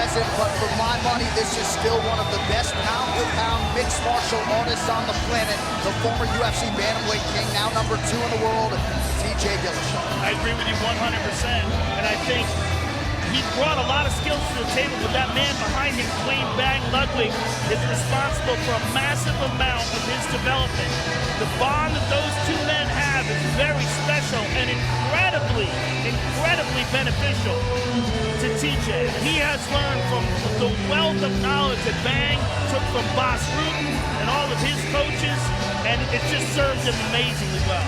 hasn't, but for my money, this is still one of the best pound-for-pound mixed martial artists on the planet. The former UFC bantamweight king, now #2 in the world, TJ Dillashaw. I agree with you 100%, and I think he brought a lot of skills to the table, but that man behind him, Wayne Bang Ludwig, is responsible for a massive amount of his development. The bond that those two men have is very special and incredibly beneficial to TJ. He has learned from the wealth of knowledge that Bang took from Boss Rutten and all of his coaches, and it just served him amazingly well.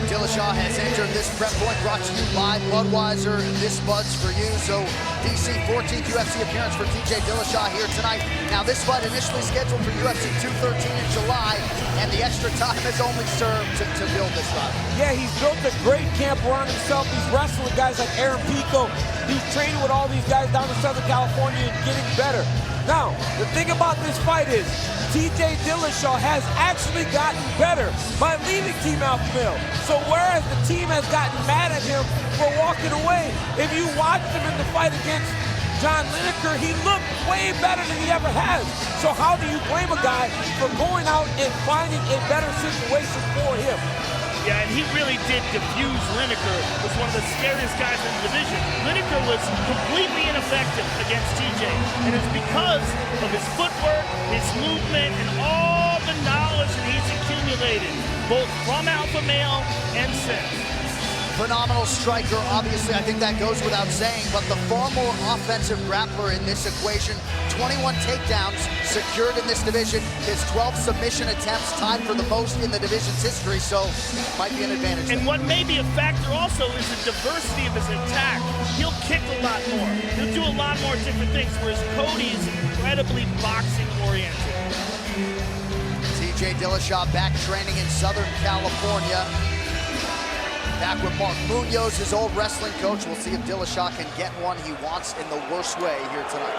Dillashaw has entered this prep point, brought to you by Budweiser. This Bud's for you. So DC 14th UFC appearance for TJ Dillashaw here tonight. Now this fight initially scheduled for UFC 213 in July, and the extra time has only served to build this rivalry. Yeah, he's built a great camp around himself. He's wrestling with guys like Aaron Pico. He's training with all these guys down in Southern California and getting better. Now, the thing about this fight is TJ Dillashaw has actually gotten better by leaving Team Alpha Male. So whereas the team has gotten mad at him for walking away, if you watched him in the fight against John Lineker, he looked way better than he ever has. So how do you blame a guy for going out and finding a better situation for him? Yeah, and he really did diffuse Lineker. Was one of the scariest guys in the division. Lineker was completely ineffective against TJ, and it's because of his footwork, his movement, and all the knowledge that he's accumulated, both from Alpha Male and since. Phenomenal striker, obviously, I think that goes without saying, but the far more offensive grappler in this equation. 21 takedowns secured in this division. His 12 submission attempts tied for the most in the division's history, so might be an advantage. And what may be a factor also is the diversity of his attack. He'll kick a lot more. He'll do a lot more different things, whereas Cody is incredibly boxing-oriented. TJ Dillashaw back training in Southern California. Back with Mark Munoz, his old wrestling coach. We'll see if Dillashaw can get one he wants in the worst way here tonight.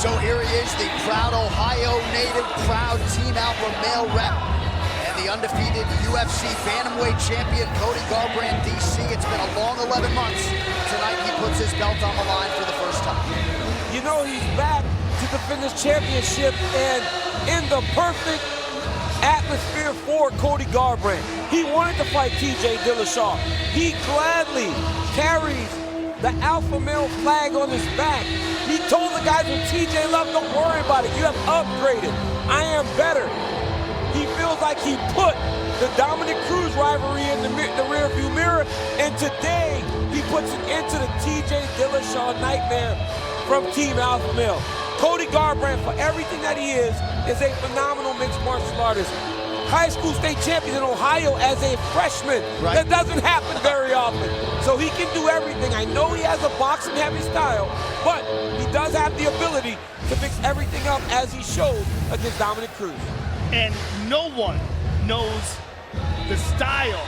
So here he is, the proud Ohio native, proud Team Alpha Male rep, and the undefeated UFC Bantamweight champion, Cody Garbrandt, DC. It's been a long 11 months. Tonight he puts his belt on the line for the first time. You know, he's back to defend his championship and in the perfect atmosphere for Cody Garbrandt. He wanted to fight TJ Dillashaw. He gladly carries the Alpha Male flag on his back. He told the guys when TJ left, don't worry about it. You have upgraded. I am better. He feels like he put the Dominic Cruz rivalry in the rearview mirror, and today he puts it into the TJ Dillashaw nightmare from Team Alpha Male. Cody Garbrandt, for everything that he is a phenomenal mixed martial artist. High school state champion in Ohio as a freshman. Right. That doesn't happen very often. So he can do everything. I know he has a boxing heavy style, but he does have the ability to mix everything up as he showed against Dominic Cruz. And no one knows the style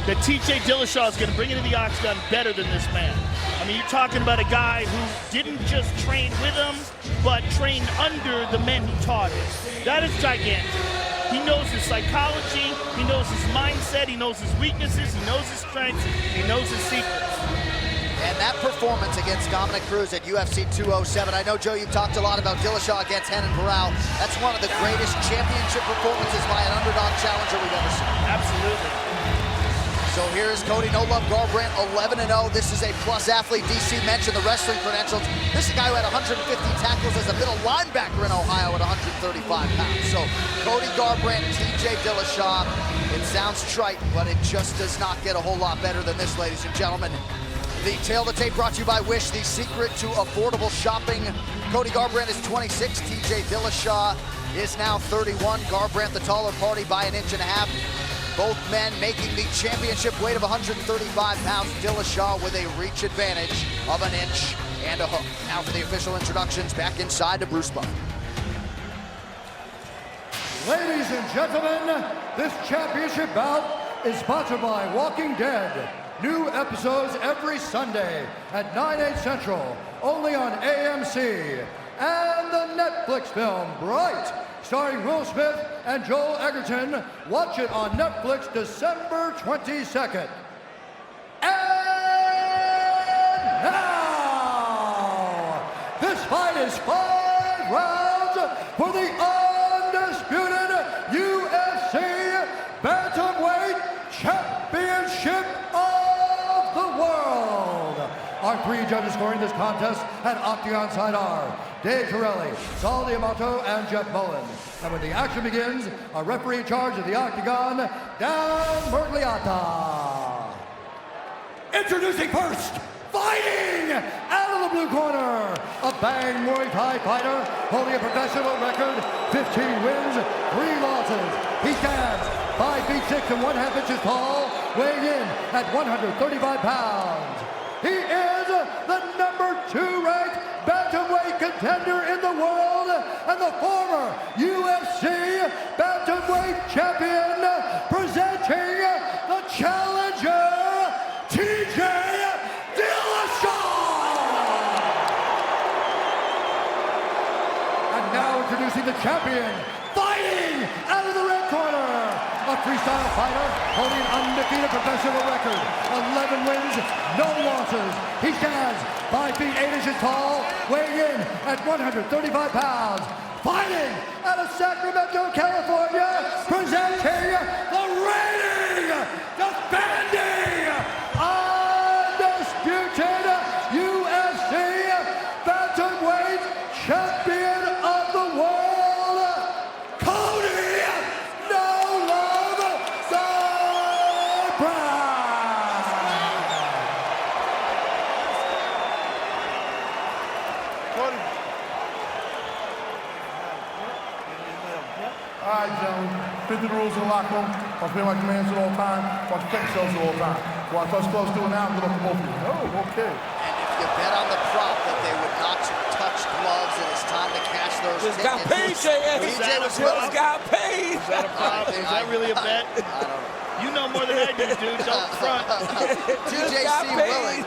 that TJ Dillashaw is going to bring into the octagon better than this man. I mean, you're talking about a guy who didn't just train with him, but trained under the men he taught him. That is gigantic. He knows his psychology, he knows his mindset, he knows his weaknesses, he knows his strengths, he knows his secrets. And that performance against Dominic Cruz at UFC 207, I know, Joe, you've talked a lot about Dillashaw against Renan Barão. That's one of the greatest championship performances by an underdog challenger we've ever seen. Absolutely. So here's Cody No Love Garbrandt, 11-0. This is a plus athlete. DC mentioned the wrestling credentials. This is a guy who had 150 tackles as a middle linebacker in Ohio at 135 pounds. So Cody Garbrandt, TJ Dillashaw. It sounds trite, but it just does not get a whole lot better than this, ladies and gentlemen. The tail of the tape brought to you by Wish, the secret to affordable shopping. Cody Garbrandt is 26. TJ Dillashaw is now 31. Garbrandt the taller party by 1.5 inches. Both men making the championship weight of 135 pounds. Dillashaw with a reach advantage of 1 inch and a hook. Now for the official introductions, back inside to Bruce Buffer. Ladies and gentlemen, this championship bout is sponsored by Walking Dead. New episodes every Sunday at 9/8 Central, only on AMC. And the Netflix film Bright, starring Will Smith and Joel Egerton. Watch it on Netflix December 22nd. And now, this fight is 5 rounds for the undisputed UFC Bantamweight Championship of the world. Our 3 judges scoring this contest at Octagon side are Dave Torelli, Saul Diamato, and Jeff Mullen. And when the action begins, our referee in charge of the Octagon, Dan Bergliata. Introducing first, fighting out of the blue corner, a Bang Muay Thai fighter holding a professional record, 15 wins, 3 losses. He stands 5 feet 6 and 1/2 inches tall, weighing in at 135 pounds. He is the number 2 ranked bantamweight contender in the world and the former UFC bantamweight champion, presenting the challenger, TJ Dillashaw! And now introducing the champion, fighting out of the red corner, a freestyle fighter holding an undefeated professional record, 11 wins, no losses. He stands 5 feet 8 inches tall, weighing in at 135 pounds. Fighting out of Sacramento, California, presenting the reigning, defending, undisputed UFC bantamweight champion of the world, Cody No Love Garbrandt. All right, gentlemen, 50 rules in the locker room. Watch me like commands at all time. Watch check yourselves at all time. Watch us close to it now. Good luck to both of you. Oh, okay. And if you bet on the prop that they would not touch gloves, and it's time to cash those Just tickets. got paid, JS. TJ was Just willing. got paid. Is that a prop? Is that really a bet? I don't know. You know more than I do, dude. Don't front. TJ got seemed paid. willing.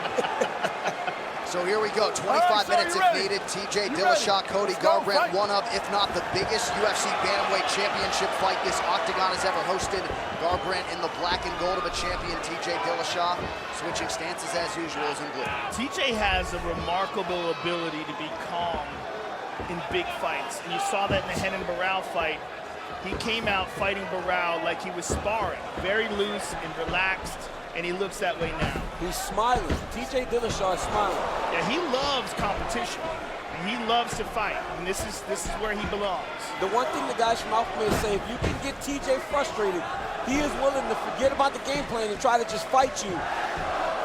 So here we go, 25 minutes if needed. TJ Dillashaw, Cody Garbrandt, one of, if not the biggest UFC Bantamweight Championship fight this Octagon has ever hosted. Garbrandt in the black and gold of a champion, TJ Dillashaw, switching stances as usual is in blue. TJ has a remarkable ability to be calm in big fights. And you saw that in the Henan Barao fight. He came out fighting Barao like he was sparring, very loose and relaxed. And he looks that way now. He's smiling. TJ Dillashaw is smiling. Yeah, he loves competition. He loves to fight, and this is where he belongs. The one thing the guys from Alpha Male say, if you can get TJ frustrated, he is willing to forget about the game plan and try to just fight you.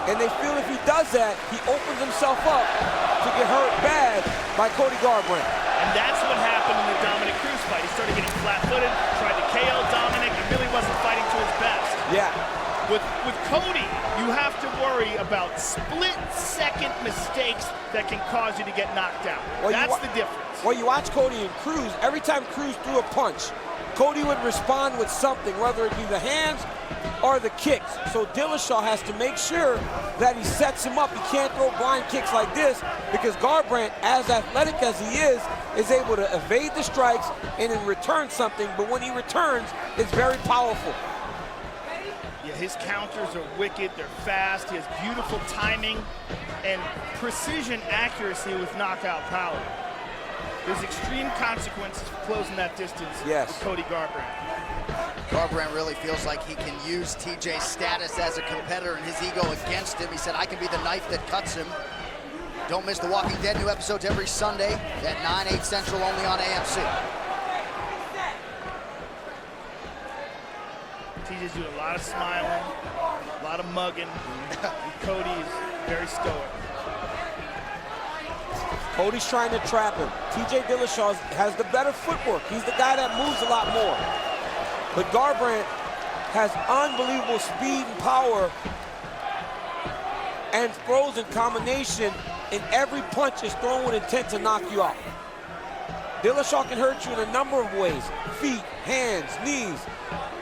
And they feel if he does that, he opens himself up to get hurt bad by Cody Garbrandt. And that's what happened in the Dominic Cruz fight. He started getting flat-footed, tried to KO Dominic, and really wasn't fighting to his best. Yeah. With Cody, you have to worry about split-second mistakes that can cause you to get knocked out. Well, that's the difference. Well, you watch Cody and Cruz, every time Cruz threw a punch, Cody would respond with something, whether it be the hands or the kicks. So Dillashaw has to make sure that he sets him up. He can't throw blind kicks like this because Garbrandt, as athletic as he is able to evade the strikes and then return something, but when he returns, it's very powerful. Yeah, his counters are wicked, they're fast, he has beautiful timing and precision accuracy with knockout power. There's extreme consequences for closing that distance with Cody Garbrandt. Garbrandt really feels like he can use TJ's status as a competitor and his ego against him. He said, I can be the knife that cuts him. Don't miss The Walking Dead, new episodes every Sunday at 9, 8 Central, only on AMC. TJ's doing a lot of smiling, a lot of mugging. Cody is very stoic. Cody's trying to trap him. TJ Dillashaw has the better footwork. He's the guy that moves a lot more. But Garbrandt has unbelievable speed and power and throws in combination, and every punch is thrown with intent to knock you out. Dillashaw can hurt you in a number of ways. Feet, hands, knees.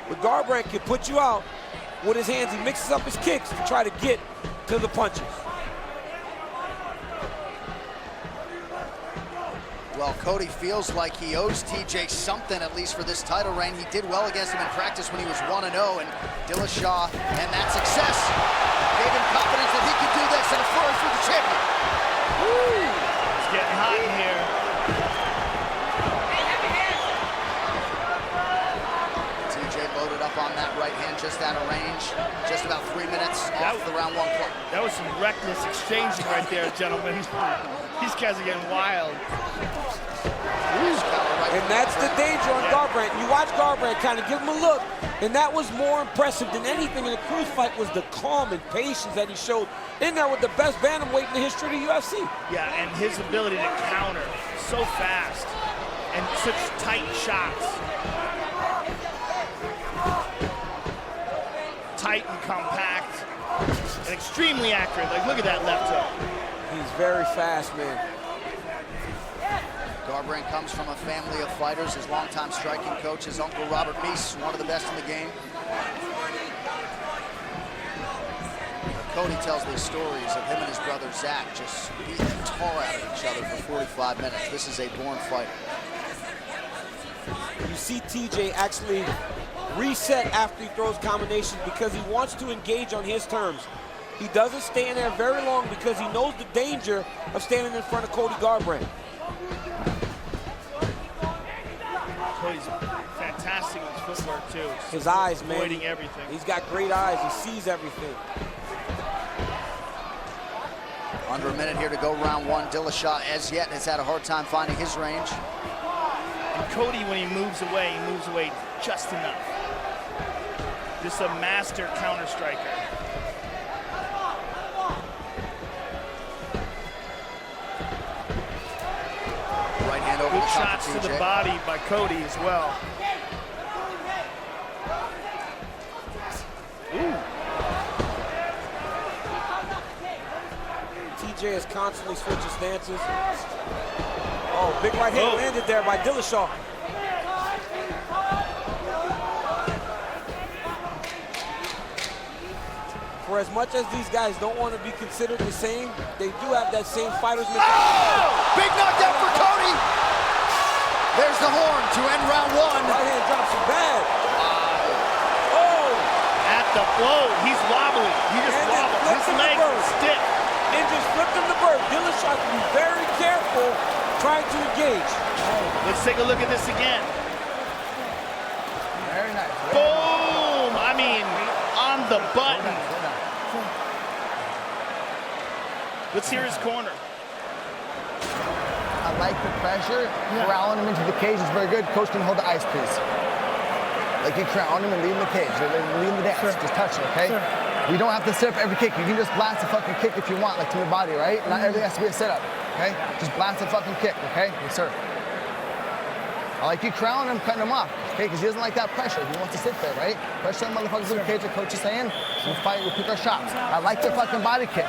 But Garbrandt can put you out with his hands. He mixes up his kicks to try to get to the punches. Well, Cody feels like he owes TJ something, at least for this title reign. He did well against him in practice when he was 1-0, and Dillashaw, and that success gave him confidence that he could do this, and a flourish for the champion. Woo! It's getting hot in here. TJ loaded up on that right hand, just out of range, just about 3 minutes off the round 1 clock. That was some reckless exchanging right there, gentlemen. These guys are getting wild. And that's the danger on Garbrandt. You watch Garbrandt kind of give him a look, and that was more impressive than anything in the Cruz fight was the calm and patience that he showed in there with the best bantamweight in the history of the UFC. Yeah, and his ability to counter so fast and such tight shots. Tight and compact and extremely accurate. Like, look at that left hook. He's very fast, man. Garbrandt comes from a family of fighters. His longtime striking coach, his uncle Robert Meese, one of the best in the game. Cody tells these stories of him and his brother Zach just beating the tar out of each other for 45 minutes. This is a born fighter. You see TJ actually reset after he throws combinations because he wants to engage on his terms. He doesn't stay in there very long because he knows the danger of standing in front of Cody Garbrandt. Cody's fantastic with his footwork too. His eyes, man. Avoiding everything. He's got great eyes. He sees everything. Under a minute here to go, round 1. Dillashaw, as yet, has had a hard time finding his range. And Cody, when he moves away just enough. Just a master counter striker. Right hand over Good the top shots of to TJ. the body by Cody as well. Ooh. TJ is constantly switching stances. Oh, big right hand landed there by Dillashaw. For as much as these guys don't want to be considered the same, they do have that same fighter's mentality. Oh! Big knockdown for Cody! There's the horn to end round 1. Right hand drops him bad. Oh! At the blow, he's wobbly. He just And wobbled. then His flipped him legs the are bird. stiff. And just flipped him the bird. Dillashaw can be very careful trying to engage. Let's take a look at this again. Very nice. Boom! I mean, on the button. Let's hear his corner. I like the pressure. Corralling him into the cage is very good. Coach can hold the ice, please. Like you crown him and leave him in the cage. Leave him the dance. Just touch it, okay? We don't have to set up every kick. You can just blast a fucking kick if you want, like to your body, right? Not everything has to be a setup, okay? Just blast a fucking kick, okay? Yes, sir. I like you crowning him, cutting him off, okay? Because he doesn't like that pressure. He wants to sit there, right? Pressure them motherfuckers in the cage, like Coach is saying. We'll fight, we'll pick our shots. I like the fucking body kick.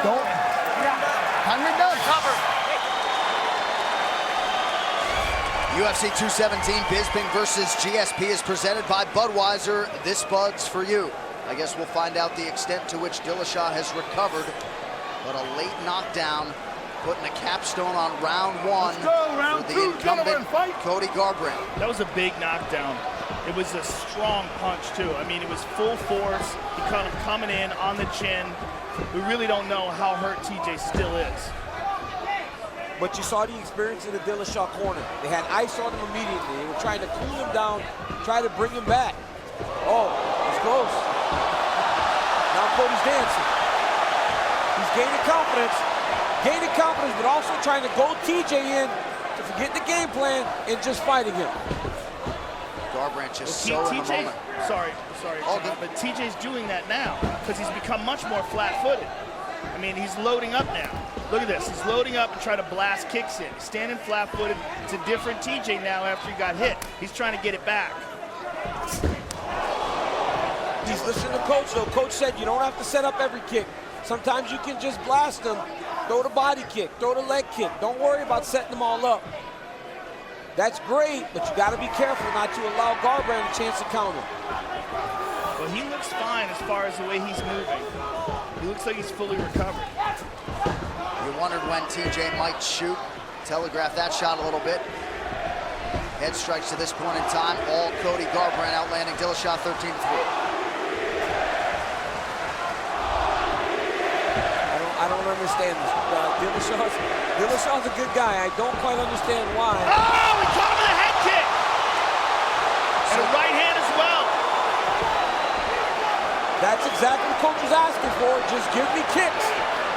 Don't. Time you're done. UFC 217, Bisping versus GSP is presented by Budweiser. This Bud's for you. I guess we'll find out the extent to which Dillashaw has recovered, but a late knockdown putting a capstone on round 1 for the incumbent Cody Garbrandt. That was a big knockdown. It was a strong punch too. I mean, it was full force. He kind of coming in on the chin. We really don't know how hurt TJ still is. but you saw the experience in the Dillashaw corner. They had ice on him immediately. They were trying to cool him down, try to bring him back. Oh, it's close. Now Cody's dancing. He's gaining confidence, but also trying to goad TJ in to forget the game plan and just fighting him. Garbrandt just so in the moment. Sorry, but TJ's doing that now because he's become much more flat-footed. I mean, he's loading up now. Look at this. He's loading up and trying to blast kicks in. He's standing flat-footed. It's a different TJ now after he got hit. He's trying to get it back. He's listening to Coach, though. Coach said you don't have to set up every kick. Sometimes you can just blast them, throw the body kick, throw the leg kick. Don't worry about setting them all up. That's great, but you got to be careful not to allow Garbrandt a chance to counter. Well, he looks fine as far as the way he's moving. He looks like he's fully recovered. You wondered when TJ might shoot, telegraph that shot a little bit. Head strikes to this point in time, all Cody Garbrandt outlanding Dillashaw 13-3. I don't understand this. Dillashaw's a good guy. I don't quite understand why. Oh, he caught him with a head kick. And a right hand as well. That's exactly what Coach was asking for. Just give me kicks.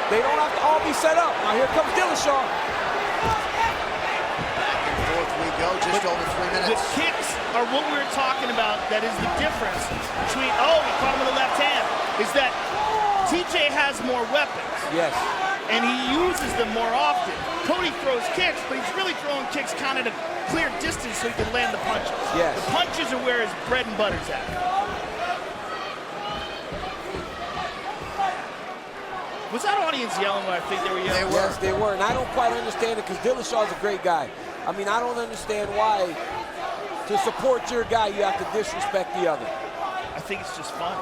They don't have to all be set up. Now here comes Dillashaw. Back and forth we go, just over 3 minutes. The kicks are what we were talking about. That is the difference between, oh, he caught him with the left hand, is that TJ has more weapons. Yes. And he uses them more often. Cody throws kicks, but he's really throwing kicks kind of to clear distance so he can land the punches. Yes. The punches are where his bread and butter's at. Was that audience yelling when I think they were yelling? They were. Yes, they were. And I don't quite understand it because Dillashaw's a great guy. I mean, I don't understand why to support your guy you have to disrespect the other. I think it's just fun.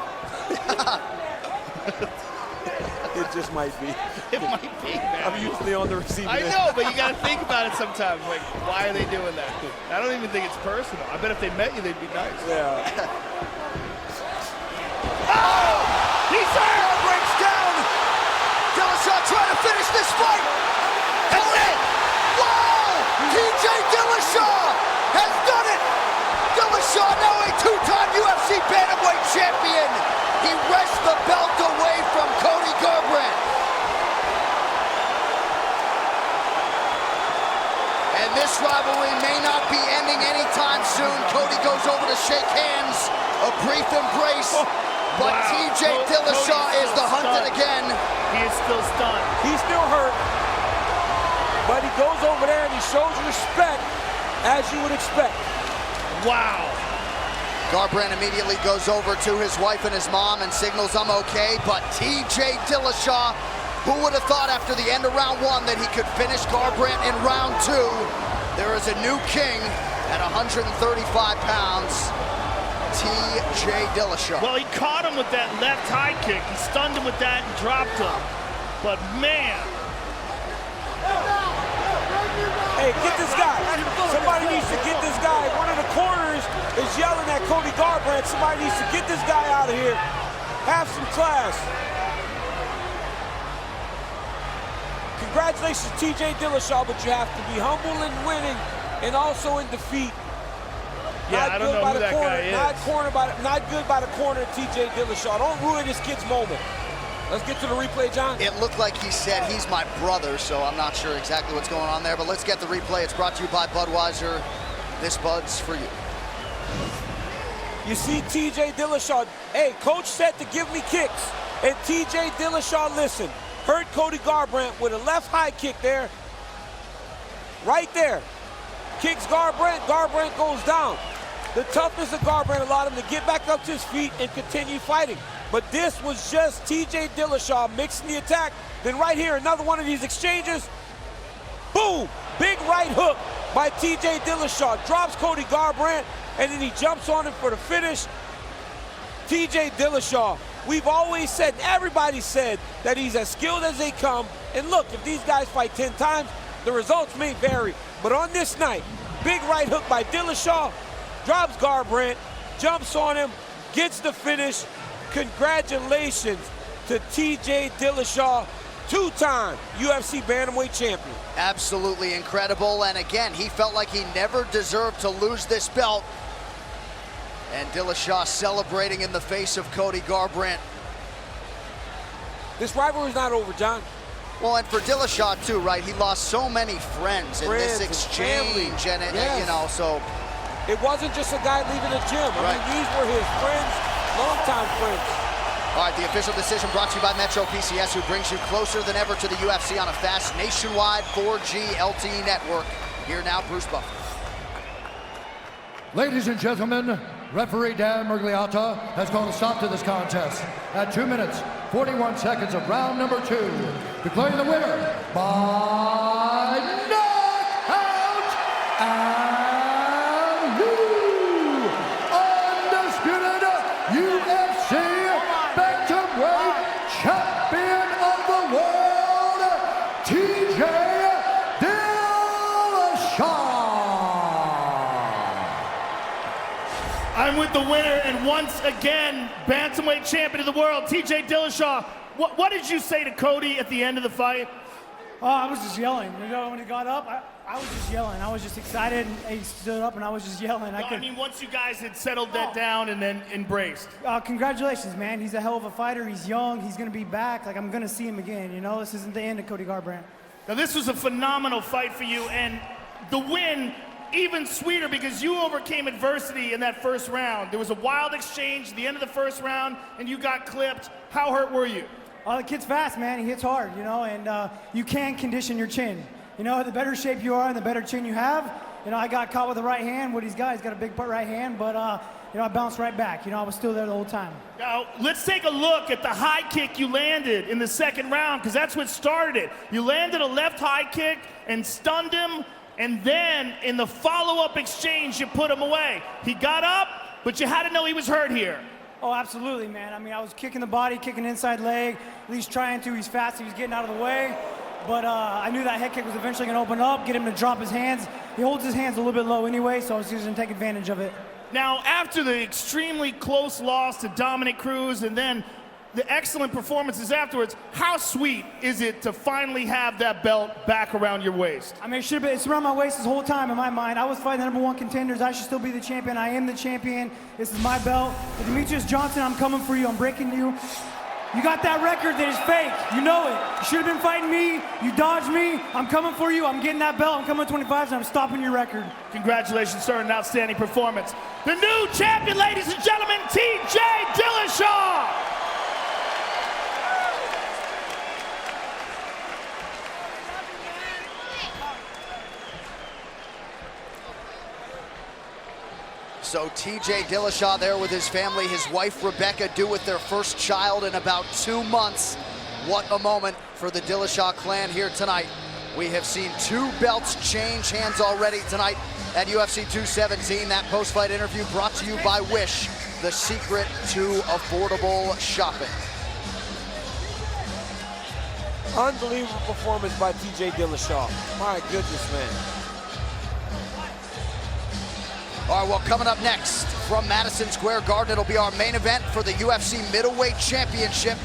It just might be. It might be, man. I'm usually on the receiving end. I know, but you got to think about it sometimes. Like, why are they doing that? I don't even think it's personal. I bet if they met you, they'd be nice. Yeah. Oh! He's hurt! Breaks down! Dillashaw trying to finish this fight! Hold it! Wow! TJ Dillashaw has done it! Dillashaw, now a two-time UFC bantamweight champion! He wrests the belt away from Cody Garbrandt. And this rivalry may not be ending anytime soon. Cody goes over to shake hands, a brief embrace, but Wow. TJ Dillashaw is the hunted again. He is still stunned. He's still hurt, but he goes over there and he shows respect as you would expect. Wow. Garbrandt immediately goes over to his wife and his mom and signals I'm okay, but TJ Dillashaw, who would have thought after the end of round one that he could finish Garbrandt in round two? There is a new king at 135 pounds, TJ Dillashaw. Well, he caught him with that left high kick. He stunned him with that and dropped him. But man. Hey, get this guy. Somebody needs to get this guy. One of the corners is yelling at Cody Garbrandt. Somebody needs to get this guy out of here. Have some class. Congratulations, TJ Dillashaw, but you have to be humble in winning and also in defeat. Yeah, I don't know who that guy is. Not good by the corner, TJ Dillashaw. Don't ruin this kid's moment. Let's get to the replay, John. It looked like he said he's my brother, so I'm not sure exactly what's going on there, but let's get the replay. It's brought to you by Budweiser. This Bud's for you. You see TJ Dillashaw. Hey, coach said to give me kicks, and TJ Dillashaw listened. Hurt Cody Garbrandt with a left high kick there. Right there. Kicks Garbrandt, Garbrandt goes down. The toughness of Garbrandt allowed him to get back up to his feet and continue fighting. But this was just TJ Dillashaw mixing the attack. Then right here, another one of these exchanges. Boom! Big right hook by TJ Dillashaw. Drops Cody Garbrandt, and then he jumps on him for the finish. TJ Dillashaw, we've always said, everybody said, that he's as skilled as they come. And look, if these guys fight 10 times, the results may vary. But on this night, big right hook by Dillashaw, drops Garbrandt, jumps on him, gets the finish. Congratulations to TJ Dillashaw, two-time UFC bantamweight champion. Absolutely incredible, and again, he felt like he never deserved to lose this belt. And Dillashaw celebrating in the face of Cody Garbrandt. This rivalry's not over, John. Well, and for Dillashaw too, right? He lost so many friends in this exchange, and you know, so it wasn't just a guy leaving the gym. I mean, these were his friends, longtime friends. All right, the official decision brought to you by Metro PCS, who brings you closer than ever to the UFC on a fast nationwide 4G LTE network. Here now, Bruce Buffer. Ladies and gentlemen, referee Dan Mergliata has called a stop to this contest at 2 minutes, 41 seconds of round number 2, declaring the winner by knockout and new undisputed UFC bantamweight champion of the world, TJ Dillashaw. I'm with the winner, and once again, bantamweight champion of the world, TJ Dillashaw. What did you say to Cody at the end of the fight? Oh, I was just yelling. You know, when he got up, I was just yelling. I was just excited, and he stood up, and I was just yelling. I mean, once you guys had settled that down and then embraced. Congratulations, man. He's a hell of a fighter. He's young. He's going to be back. Like, I'm going to see him again. You know, this isn't the end of Cody Garbrandt. Now, this was a phenomenal fight for you, and the win even sweeter because you overcame adversity in that first round. There was a wild exchange at the end of the first round, and you got clipped. How hurt were you? The kid's fast, man. He hits hard, you know, and you can condition your chin. You know, the better shape you are and the better chin you have. You know, I got caught with the right hand. What he's got a big right hand, but, you know, I bounced right back. You know, I was still there the whole time. Now, let's take a look at the high kick you landed in the second round, because that's what started it. You landed a left high kick and stunned him, and then in the follow-up exchange, you put him away. He got up, but you had to know he was hurt here. Oh, absolutely, man. I mean, I was kicking the body, kicking the inside leg, at least trying to. He's fast, he was getting out of the way. But I knew that head kick was eventually going to open up, get him to drop his hands. He holds his hands a little bit low anyway, so I was just going to take advantage of it. Now, after the extremely close loss to Dominic Cruz and then the excellent performances afterwards, how sweet is it to finally have that belt back around your waist? I mean, it should have been. It's around my waist this whole time in my mind. I was fighting the #1 contenders. I should still be the champion. I am the champion. This is my belt. But Demetrius Johnson, I'm coming for you. I'm breaking you. You got that record that is fake. You know it. You should have been fighting me. You dodged me. I'm coming for you. I'm getting that belt. I'm coming to 25s, and I'm stopping your record. Congratulations, sir. An outstanding performance. The new champion, ladies and gentlemen, TJ Dillashaw. So TJ Dillashaw there with his family, his wife Rebecca due with their first child in about 2 months. What a moment for the Dillashaw clan here tonight. We have seen 2 belts change hands already tonight at UFC 217. That post-fight interview brought to you by Wish, the secret to affordable shopping. Unbelievable performance by TJ Dillashaw. My goodness, man. All right, well, coming up next from Madison Square Garden, it'll be our main event for the UFC Middleweight Championship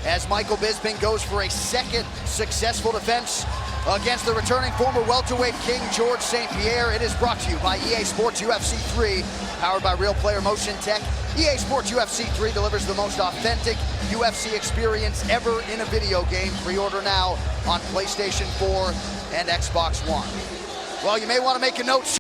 as Michael Bisping goes for a second successful defense against the returning former welterweight king George St. Pierre. It is brought to you by EA Sports UFC 3, powered by Real Player Motion Tech. EA Sports UFC 3 delivers the most authentic UFC experience ever in a video game. Pre-order now on PlayStation 4 and Xbox One. Well, you may want to make a note.